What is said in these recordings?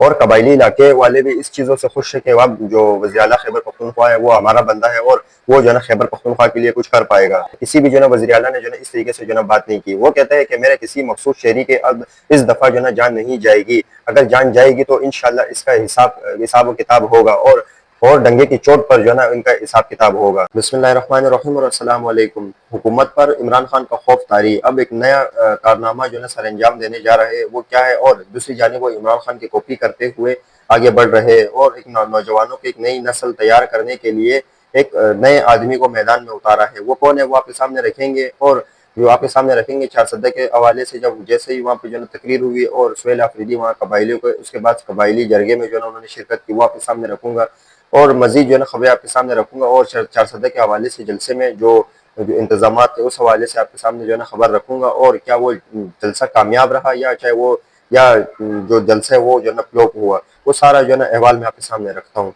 اور قبائلی علاقے والے بھی اس چیزوں سے خوش ہیں کہ اب جو وزیر اعلیٰ خیبر پختونخوا ہے وہ ہمارا بندہ ہے اور وہ جو ہے نا خیبر پختونخوا کے لیے کچھ کر پائے گا۔ کسی بھی جو ہے نا وزیر اعلیٰ نے جو ہے نا اس طریقے سے جو ہے نا بات نہیں کی۔ وہ کہتا ہے کہ میرے کسی مخصوص شہری کے اب اس دفعہ جو ہے نا جان نہیں جائے گی، اگر جان جائے گی تو انشاءاللہ اس کا حساب و کتاب ہوگا، اور ڈنگے کی چوٹ پر جو ہے نا ان کا حساب کتاب ہوگا۔ بسم اللہ الرحمن الرحیم اور السلام علیکم۔ حکومت پر عمران خان کا خوف طاری، اب ایک نیا کارنامہ جو ہے نا سر انجام دینے جا رہے، وہ کیا ہے؟ اور دوسری جانب وہ عمران خان کی کاپی کرتے ہوئے آگے بڑھ رہے اور ایک نوجوانوں کی ایک نئی نسل تیار کرنے کے لیے ایک نئے آدمی کو میدان میں اتارا ہے۔ وہ کون ہے وہ آپ کے سامنے رکھیں گے، اور جو آپ کے سامنے رکھیں گے چارسدہ کے حوالے سے، جب جیسے ہی وہاں پہ جو ہے تقریر ہوئی اور سہیل آفریدی وہاں قبائلیوں کو اس کے بعد قبائلی جرگے میں جو ہے انہوں نے شرکت کی، وہ آپ کے سامنے رکھوں گا، اور مزید جو ہے نا خبریں آپ کے سامنے رکھوں گا، اور چارسدہ کے حوالے سے جلسے میں جو انتظامات تھے اس حوالے سے آپ کے سامنے جو ہے نا خبر رکھوں گا، اور کیا وہ جلسہ کامیاب رہا یا چاہے وہ یا جو جلسہ ہے وہ جو ہے نا فلوپ ہوا، وہ سارا جو ہے نا احوال میں آپ کے سامنے رکھتا ہوں۔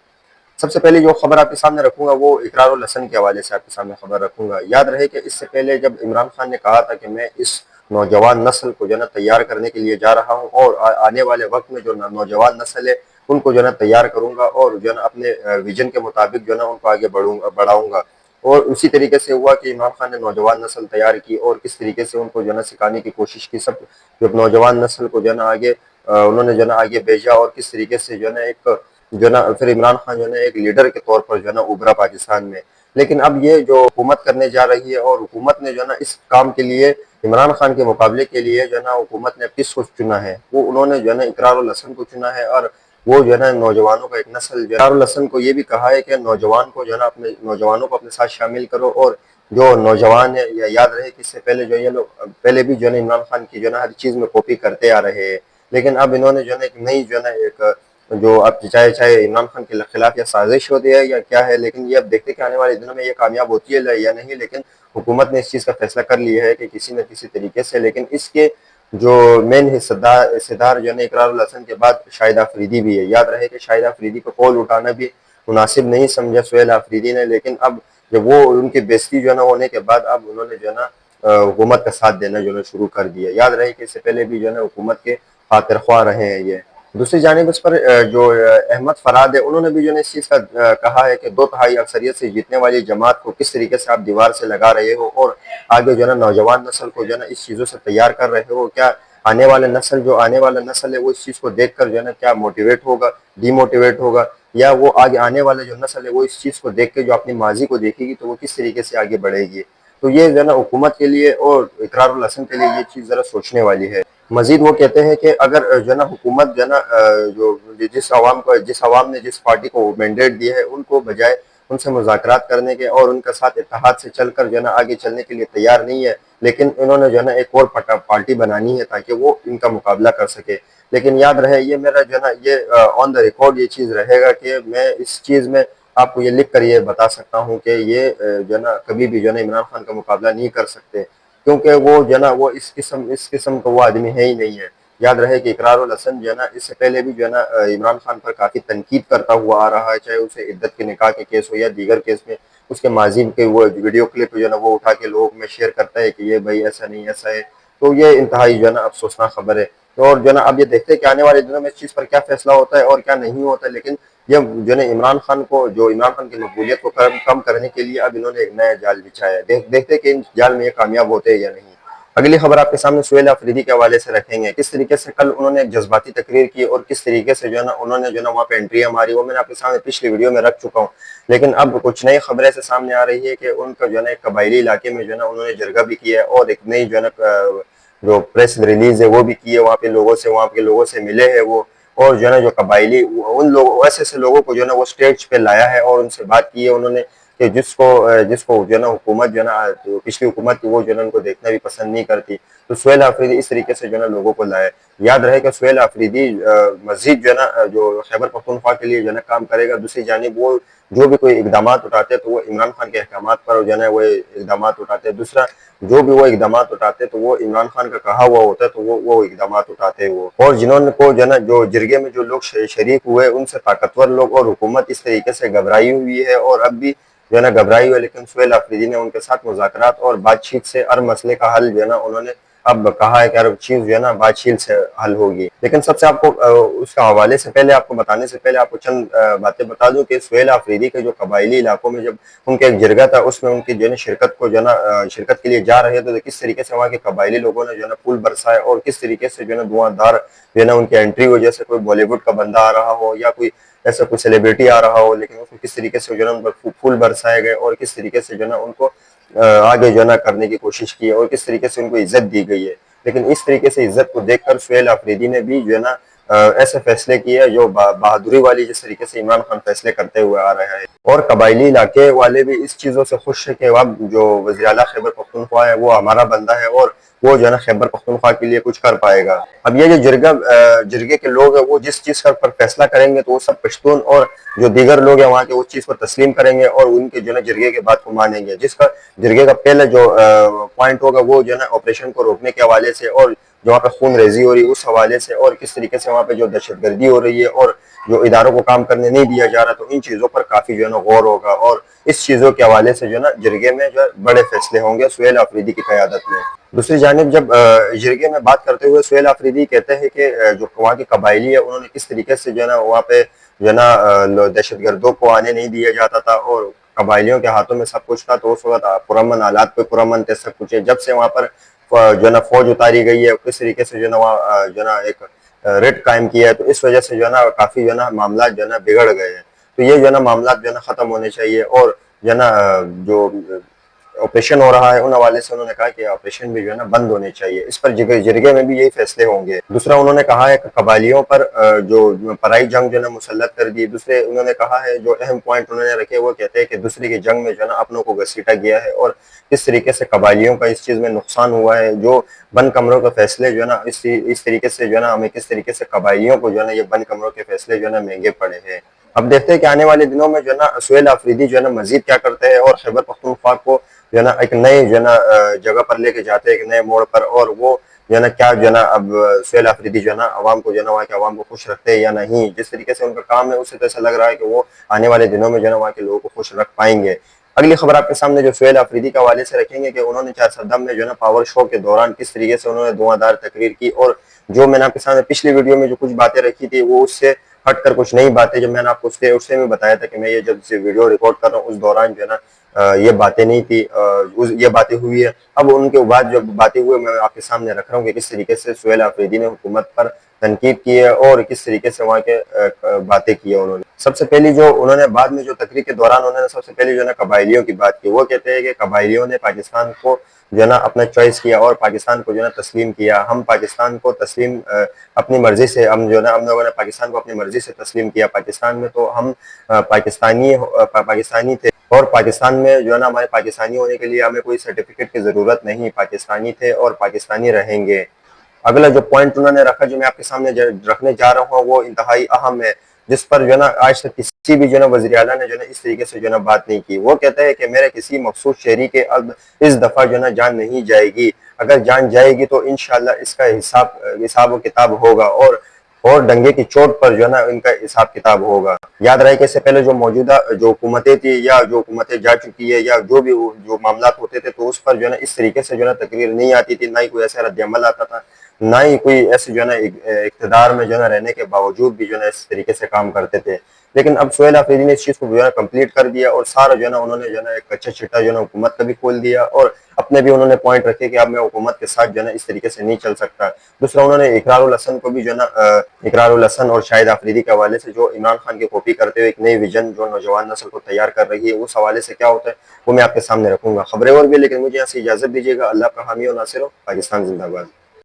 سب سے پہلے جو خبر آپ کے سامنے رکھوں گا وہ اقرار الحسن کے حوالے سے آپ کے سامنے خبر رکھوں گا۔ یاد رہے کہ اس سے پہلے جب عمران خان نے کہا تھا کہ میں اس نوجوان نسل کو جو ہے نا تیار کرنے کے لیے جا رہا ہوں، اور آنے والے وقت میں جو نوجوان نسل ہے ان کو جو ہے نا تیار کروں گا، اور جو ہے نا اپنے ویژن کے مطابق جو ہے نا ان کو آگے بڑھاؤں گا، اور اسی طریقے سے ہوا کہ عمران خان نے نوجوان نسل تیار کی اور کس طریقے سے ان کو جو ہے نا سکھانے کی کوشش کی، سب جو نوجوان نسل کو جو ہے نا آگے انہوں نے جو ہے نا آگے بھیجا، اور کس طریقے سے جو ہے نا ایک جو ہے نا پھر عمران خان جو ہے نا ایک لیڈر کے طور پر جو ہے نا ابھرا پاکستان میں۔ لیکن اب یہ جو حکومت کرنے جا رہی ہے، اور حکومت نے جو ہے نا اس کام کے لیے عمران خان کے مقابلے کے لیے جو ہے نا حکومت نے کس کو چنا ہے، وہ انہوں نے جو ہے نا اقرار الحسن کو چنا ہے، اور وہ جو ہے نا نوجوانوں کا ایک نسل جو اقرار الحسن کو یہ بھی کہا ہے کہ نوجوان کو جو ہے نا اپنے نوجوانوں کو اپنے ساتھ شامل کرو، اور جو نوجوان ہے یاد رہے کہ اس سے پہلے جو یہ لوگ پہلے بھی جو ہے نا عمران خان کی جو ہے نا ہر چیز میں کاپی کرتے آ رہے ہیں، لیکن اب انہوں نے جو ہے نا ایک نئی جو ہے نا ایک جو اب چاہے عمران خان کے خلاف یا سازش ہوتی ہے یا کیا ہے، لیکن یہ اب دیکھتے کہ آنے والے دنوں میں یہ کامیاب ہوتی ہے یا نہیں، لیکن حکومت نے اس چیز کا فیصلہ کر لیا ہے کہ کسی نہ کسی طریقے سے، لیکن اس کے جو مین حصہ دار جو ہے نا اقرار الحسن کے بعد شاہد آفریدی بھی ہے۔ یاد رہے کہ شاہد آفریدی کو کال اٹھانا بھی مناسب نہیں سمجھا سہیل آفریدی نے، لیکن اب جب وہ ان کی بےزتی جو ہے نا ہونے کے بعد اب انہوں نے جو ہے نا حکومت کا ساتھ دینا جو ہے شروع کر دیا۔ یاد رہے کہ اس سے پہلے بھی جو ہے نا حکومت کے خاطر خواہ رہے ہیں یہ۔ دوسری جانب اس پر جو احمد فراد ہے انہوں نے بھی جو ہے اس چیز کا کہا ہے کہ 2/3 اکثریت سے جیتنے والی جماعت کو کس طریقے سے آپ دیوار سے لگا رہے ہو، اور آگے جو ہے نا نوجوان نسل کو جو ہے نا اس چیزوں سے تیار کر رہے ہو، کیا آنے والا نسل ہے وہ اس چیز کو دیکھ کر جو ہے نا کیا موٹیویٹ ہوگا، ڈی موٹیویٹ ہوگا، یا وہ آگے آنے والے جو نسل ہے وہ اس چیز کو دیکھ کے جو اپنی ماضی کو دیکھے گی تو وہ کس طریقے سے آگے بڑھے گی۔ تو یہ جو ہے نا حکومت کے لیے اور اقرار الحسن کے لیے یہ چیز ذرا سوچنے والی ہے۔ مزید وہ کہتے ہیں کہ اگر جو ہے نا حکومت جو ہے نا جو جس عوام نے جس پارٹی کو مینڈیٹ دیا ہے ان کو بجائے ان سے مذاکرات کرنے کے اور ان کے ساتھ اتحاد سے چل کر جو ہے نا آگے چلنے کے لیے تیار نہیں ہے، لیکن انہوں نے جو ہے نا ایک اور پارٹی بنانی ہے تاکہ وہ ان کا مقابلہ کر سکے۔ لیکن یاد رہے یہ میرا جو ہے نا یہ آن دا ریکارڈ یہ چیز رہے گا کہ میں اس چیز میں آپ کو یہ لکھ کر یہ بتا سکتا ہوں کہ یہ جو ہے نا کبھی بھی جو ہے نا عمران خان کا مقابلہ نہیں کر سکتے، کیونکہ وہ جو ہے نا وہ اس قسم کا وہ آدمی ہے ہی نہیں ہے۔ یاد رہے کہ اقرار الحسن جو ہے نا اس سے پہلے بھی جو ہے نا عمران خان پر کافی تنقید کرتا ہوا آ رہا ہے، چاہے اسے عدت کے نکاح کے کیس ہو یا دیگر کیس میں اس کے ماضی کے وہ ویڈیو کلپ جو ہے نا وہ اٹھا کے لوگوں میں شیئر کرتا ہے کہ یہ بھائی ایسا نہیں ایسا ہے، تو یہ انتہائی جو ہے نا افسوسناک خبر ہے۔ اور جو ہے نا اب یہ دیکھتے ہیں کہ آنے والے دنوں میں اس چیز پر کیا فیصلہ ہوتا ہے اور کیا نہیں ہوتا ہے، لیکن یہ جو ہے نا عمران خان کی مقبولیت کو کم کرنے کے لیے اب انہوں نے ایک نیا جال بچھایا ہے، دیکھتے کہ ان جال میں یہ کامیاب ہوتے ہیں یا نہیں۔ اگلی خبر آپ کے سامنے سہیل آفریدی کے حوالے سے رکھیں گے، کس طریقے سے کل انہوں نے ایک جذباتی تقریر کی اور کس طریقے سے جو ہے نا انہوں نے جو ہے نا وہاں پہ انٹریاں ماری، وہ میں نے آپ کے سامنے پچھلی ویڈیو میں رکھ چکا ہوں، لیکن اب کچھ نئی خبریں سے سامنے آ رہی ہے کہ ان کا جو ہے نا ایک قبائلی علاقے میں جو ہے نا انہوں نے جرگہ بھی کیا ہے اور ایک نئی جو ہے نا جو پریس ریلیز ہے وہ بھی کی ہے، وہاں کے لوگوں سے ملے ہیں وہ، اور جو ہے نا جو قبائلی ان لوگوں ایسے لوگوں کو جو ہے نا وہ سٹیج پہ لایا ہے اور ان سے بات کی ہے انہوں نے کہ جس کو جو ہے نا حکومت جو ہے نا پچھلی حکومت کی وہ جو ہے نا ان کو دیکھنا بھی پسند نہیں کرتی، تو سہیل آفریدی اس طریقے سے جو ہے نا لوگوں کو لائے۔ یاد رہے کہ سہیل آفریدی مزید جو ہے نا جو خیبر پختونخوا کے لیے جو ہے نا کام کرے گا، دوسری جانب وہ جو بھی کوئی اقدامات اٹھاتے تو وہ عمران خان کے احکامات پر جو ہے نا وہ اقدامات اٹھاتے، دوسرا جو بھی وہ اقدامات اٹھاتے تو وہ عمران خان کا کہا ہوا ہوتا ہے تو وہ اقدامات اٹھاتے وہ، اور جنہوں نے کو جو ہے نا جو جرگے میں جو لوگ شریک ہوئے ان سے طاقتور لوگ اور حکومت اس طریقے سے گھبرائی ہوئی ہے اور اب بھی جو ہے نا گھبرائی ہوئی، لیکن سہیل آفریدی نے ان کے ساتھ مذاکرات اور بات چیت سے ہر مسئلے کا حل جو ہے نا انہوں نے اب کہا ہے کہ ہر چیز جو ہے نا بات چیت سے حل ہوگی. لیکن سب سے آپ کو اس کا حوالے سے پہلے آپ کو بتانے سے پہلے آپ کو چند باتیں بتا دوں کہ سہیل آفریدی کے جو قبائلی علاقوں میں جب ان کا ایک جرگہ تھا اس میں ان کی جو ہے نا شرکت کو جو ہے نا شرکت کے لیے جا رہے تھے تو کس طریقے سے وہاں کے قبائلی لوگوں نے جو ہے نا پھول برسائے اور کس طریقے سے جو ہے نا دھواں دھار جو ہے نا ان کی انٹری ہو, جیسے کوئی بالی ووڈ کا بندہ آ رہا ہو یا کوئی ایسا کوئی سیلیبریٹی آ رہا ہو, لیکن اس کو کس طریقے سے جو ہے نا ان پر پھول برسائے گئے اور کس طریقے سے جو ہے نا ان کو آگے جو ہے نا کرنے کی کوشش کی اور کس طریقے سے ان کو عزت دی گئی ہے. لیکن اس طریقے سے عزت کو دیکھ کر سہیل آفریدی نے بھی جو ہے نا ایسے فیصلے کیے جو بہادری والی جس طریقے سے عمران خان فیصلے کرتے ہوئے آ رہے ہیں. اور قبائلی علاقے والے بھی اس چیزوں سے خوش ہے کہ اب جو وزیر اعلیٰ خیبر پختونخوا ہے وہ ہمارا بندہ ہے اور وہ جو ہے نا خیبر پختونخوا کے لیے کچھ کر پائے گا. اب یہ جو جرگے کے لوگ ہیں وہ جس چیز پر فیصلہ کریں گے تو وہ سب پشتون اور جو دیگر لوگ ہیں وہاں کے اس چیز کو تسلیم کریں گے اور ان کے جو ہے نا جرگے کے بات کو مانیں گے. جس کا جرگے کا پہلا جو پوائنٹ ہوگا وہ جو ہے نا آپریشن کو روکنے کے حوالے سے اور جو وہاں پہ خون ریزی ہو رہی ہے اس حوالے سے اور کس طریقے سے وہاں پہ جو دہشت گردی ہو رہی ہے اور جو اداروں کو کام کرنے نہیں دیا جا رہا, تو ان چیزوں پر کافی جو ہے نا غور ہوگا اور اس چیزوں کے حوالے سے جو ہے نا جرگے میں جو بڑے فیصلے ہوں گے سہیل آفریدی کی قیادت میں. دوسری جانب جب جرگے میں بات کرتے ہوئے سہیل آفریدی کہتے ہیں کہ جو وہاں کی قبائلی ہے انہوں نے کس طریقے سے جو ہے نا وہاں پہ جو ہے نا دہشت گردوں کو آنے نہیں دیا جاتا تھا اور قبائلیوں کے ہاتھوں میں سب کچھ تھا, تو اس وقت پرامن حالات پہ پرامن تھے سب کچھ ہے. جب سے وہاں پر جو ہے نا فوج اتاری گئی ہے کس طریقے سے جو ہے نا وہاں جو ہے نا ایک ریٹ قائم کیا ہے, تو اس وجہ سے جو ہے نا کافی جو ہے نا معاملات جو ہے نا بگڑ گئے ہیں. تو یہ جو ہے نا معاملات جو ہے نا ختم ہونے چاہیے اور جو ہے نا جو آپریشن ہو رہا ہے ان حوالے سے انہوں نے کہا کہ آپریشن بھی جو ہے نا بند ہونے چاہیے. اس پر جرگے میں بھی یہی فیصلے ہوں گے. دوسرا انہوں نے کہا ہے کہ قبائلیوں پر جو پرائی جنگ جو ہے نا مسلط کر دی. دوسرے انہوں نے کہا ہے جو اہم پوائنٹ انہوں نے رکھے وہ کہتے ہیں کہ دوسری کی جنگ میں جو ہے نا اپنوں کو گھسیٹا گیا ہے اور کس طریقے سے قبائلیوں کا اس چیز میں نقصان ہوا ہے. جو بند کمروں کے فیصلے جو ہے نا اس طریقے سے جو ہے نا ہمیں کس طریقے سے قبائلیوں کو جو ہے نا یہ بند کمروں کے فیصلے جو ہے نا مہنگے پڑے ہیں. اب دیکھتے ہیں کہ آنے والے دنوں میں جو ہے نا سہیل آفریدی جو ہے نا مزید کیا کرتے ہیں اور خیبر پختونخوا کو جو ہے نا ایک نئے جو ہے نا جگہ پر لے کے جاتے ہیں, ایک نئے موڑ پر, اور وہ جو ہے نا کیا جو ہے نا اب سہیل آفریدی جو ہے نا عوام کو جو ہے نا وہاں کے عوام کو خوش رکھتے ہیں یا نہیں. جس طریقے سے ان کا کام ہے اس سے تو ایسا لگ رہا ہے کہ وہ آنے والے دنوں میں جو ہے نا وہاں کے لوگوں کو خوش رکھ پائیں گے. اگلی خبر آپ کے سامنے جو سہیل آفریدی کے حوالے سے رکھیں گے کہ انہوں نے چار صدام میں جو ہے نا پاور شو کے دوران کس طریقے سے انہوں نے دھواں دار تقریر کی, اور جو میں نے آپ کے سامنے پچھلی ویڈیو میں جو کچھ باتیں رکھی تھی وہ اس سے ہٹ کر کچھ نئی باتیں جب میں نے آپ کو اس سے بھی بتایا تھا کہ میں یہ جب سے ویڈیو ریکارڈ کر رہا ہوں اس دوران جو ہے نا یہ باتیں نہیں تھی, یہ باتیں ہوئی ہے. اب ان کے بعد جو باتیں ہوئے میں آپ کے سامنے رکھ رہا ہوں کہ کس طریقے سے سہیل آفریدی نے حکومت پر تنقید کی ہے اور کس طریقے سے وہاں کے باتیں کی ہے انہوں نے. سب سے پہلی جو انہوں نے بعد میں جو تقریر کے دوران انہوں نے سب سے پہلی جو ہے نا قبائلیوں کی بات کی. وہ کہتے ہیں کہ قبائلیوں نے پاکستان کو جو ہے نا اپنا چوائس کیا اور پاکستان کو جو ہے نا تسلیم کیا. ہم پاکستان کو تسلیم اپنی مرضی سے ہم جو ہے نا ہم لوگوں نے پاکستان کو اپنی مرضی سے تسلیم کیا. پاکستان میں تو ہم پاکستانی تھے اور پاکستان میں جو ہے نا ہمارے پاکستانی ہونے کے لیے ہمیں کوئی سرٹیفکیٹ کی ضرورت نہیں. پاکستانی تھے اور پاکستانی رہیں گے. اگلا جو پوائنٹ انہوں نے رکھا جو میں آپ کے سامنے رکھنے جا رہا ہوں وہ انتہائی اہم ہے, جس پر جو ہے نا آج تک کسی بھی جو ہے نا وزیر اعلیٰ نے جو ہے نا اس طریقے سے جو ہے نا بات نہیں کی. وہ کہتا ہے کہ میرے کسی مخصوص شہری کے اب اس دفعہ جو ہے نا جان نہیں جائے گی. اگر جان جائے گی تو انشاءاللہ اس کا حساب و کتاب ہوگا اور ڈنگے کی چوٹ پر جو ہے نا ان کا حساب کتاب ہوگا. یاد رہے کہ اس سے پہلے جو موجودہ جو حکومتیں تھی یا جو حکومتیں جا چکی ہے یا جو بھی جو معاملات ہوتے تھے تو اس پر جو ہے نا اس طریقے سے جو ہے نا تقریر نہیں آتی تھی, نہ ہی کوئی ایسا رد عمل آتا تھا, نہ ہی کوئی ایسے جو ہے نا اقتدار میں جو ہے نا رہنے کے باوجود بھی جو ہے نا اس طریقے سے کام کرتے تھے. لیکن اب سہیل آفریدی نے اس چیز کو جو ہے نا کمپلیٹ کر دیا اور سارا جو ہے نا انہوں نے جو ہے نا ایک اچھا چھٹا جو ہے نا حکومت کا بھی کھول دیا اور اپنے بھی انہوں نے پوائنٹ رکھے کہ اب میں حکومت کے ساتھ جو ہے نا اس طریقے سے نہیں چل سکتا. دوسرا انہوں نے اقرار الحسن کو بھی جو ہے نا اقرار الحسن اور شاہد آفریدی کے حوالے سے جو عمران خان کی کاپی کرتے ہوئے ایک نئی ویژن جو نوجوان نسل کو تیار کر رہی ہے اس حوالے سے کیا ہوتا ہے وہ میں آپ کے سامنے رکھوں گا. خبریں اور بھی, لیکن مجھے یہاں سے اجازت دیجیے گا. اللہ کا حامی و ناصر ہو. پاکستان زندہ باد.